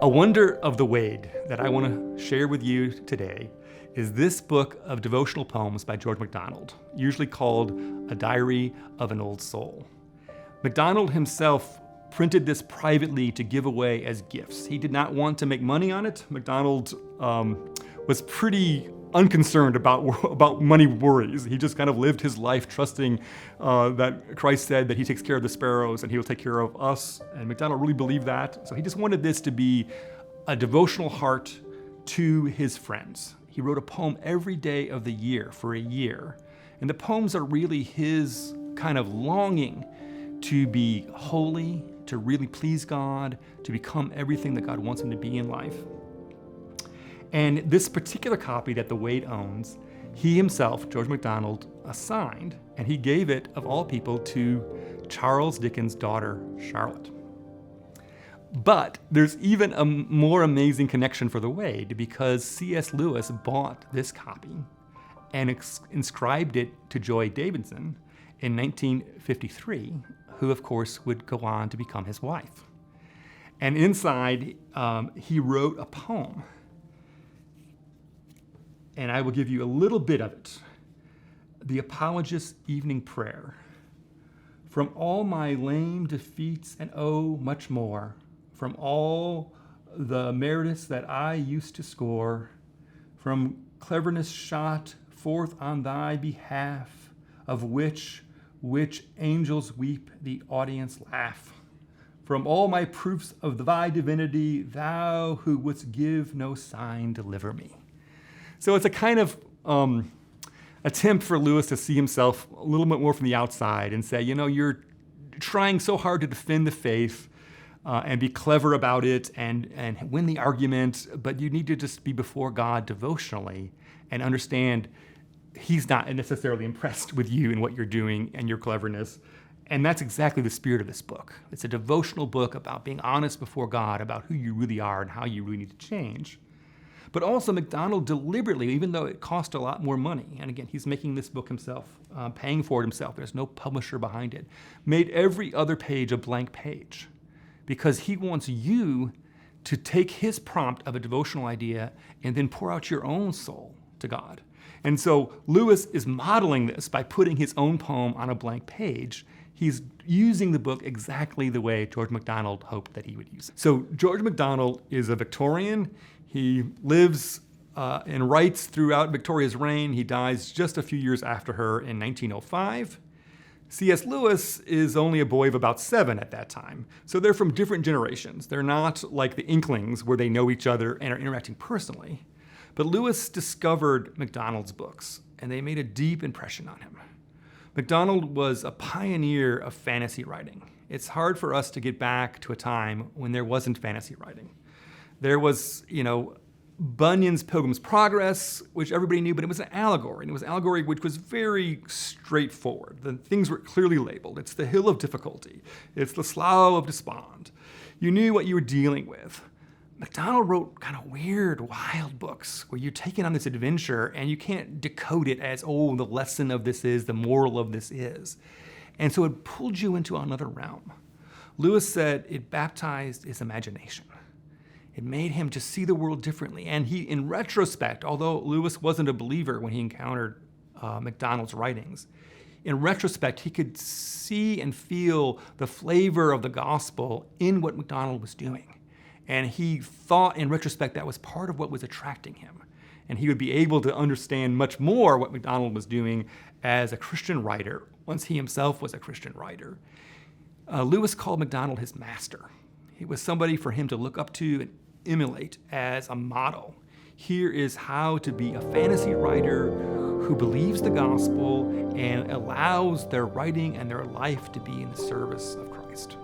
wonder of the Wade that I want to share with you today is this book of devotional poems by George MacDonald, usually called A Diary of an Old Soul. MacDonald himself printed this privately to give away as gifts. He did not want to make money on it. MacDonald was pretty unconcerned about money worries. He just kind of lived his life trusting that Christ said that he takes care of the sparrows and he will take care of us. And MacDonald really believed that. So he just wanted this to be a devotional heart to his friends. He wrote a poem every day of the year for a year. And the poems are really his kind of longing to be holy, to really please God, to become everything that God wants him to be in life. And this particular copy that the Wade owns, he himself, George MacDonald, assigned, and he gave it, of all people, to Charles Dickens' daughter, Charlotte. But there's even a more amazing connection for the Wade, because C.S. Lewis bought this copy and inscribed it to Joy Davidson in 1953, who of course would go on to become his wife. And inside, he wrote a poem. And I will give you a little bit of it. The Apologist's Evening Prayer. From all my lame defeats and oh, much more, from all the merits that I used to score, from cleverness shot forth on thy behalf, of which angels weep, the audience laugh. From all my proofs of thy divinity, thou who wouldst give no sign, deliver me. So it's a kind of attempt for Lewis to see himself a little bit more from the outside and say, you know, you're trying so hard to defend the faith and be clever about it and win the argument, but you need to just be before God devotionally and understand he's not necessarily impressed with you and what you're doing and your cleverness. And that's exactly the spirit of this book. It's a devotional book about being honest before God about who you really are and how you really need to change. But also MacDonald deliberately, even though it cost a lot more money, and again, he's making this book himself, paying for it himself, there's no publisher behind it, made every other page a blank page because he wants you to take his prompt of a devotional idea and then pour out your own soul to God. And so Lewis is modeling this by putting his own poem on a blank page. He's using the book exactly the way George MacDonald hoped that he would use it. So George MacDonald is a Victorian. He lives and writes throughout Victoria's reign. He dies just a few years after her in 1905. C.S. Lewis is only a boy of about 7 at that time. So they're from different generations. They're not like the Inklings where they know each other and are interacting personally. But Lewis discovered MacDonald's books, and they made a deep impression on him. MacDonald was a pioneer of fantasy writing. It's hard for us to get back to a time when there wasn't fantasy writing. There was, Bunyan's Pilgrim's Progress, which everybody knew, but it was an allegory. And it was an allegory which was very straightforward. The things were clearly labeled. It's the hill of difficulty. It's the slough of despond. You knew what you were dealing with. MacDonald wrote kind of weird, wild books where you're taken on this adventure and you can't decode it as, oh, the lesson of this is, the moral of this is. And so it pulled you into another realm. Lewis said it baptized his imagination. It made him just see the world differently. And he, in retrospect, although Lewis wasn't a believer when he encountered MacDonald's writings, in retrospect, he could see and feel the flavor of the gospel in what MacDonald was doing. And he thought, in retrospect, that was part of what was attracting him. And he would be able to understand much more what MacDonald was doing as a Christian writer, once he himself was a Christian writer. Lewis called MacDonald his master. He was somebody for him to look up to and emulate as a model. Here is how to be a fantasy writer who believes the gospel and allows their writing and their life to be in the service of Christ.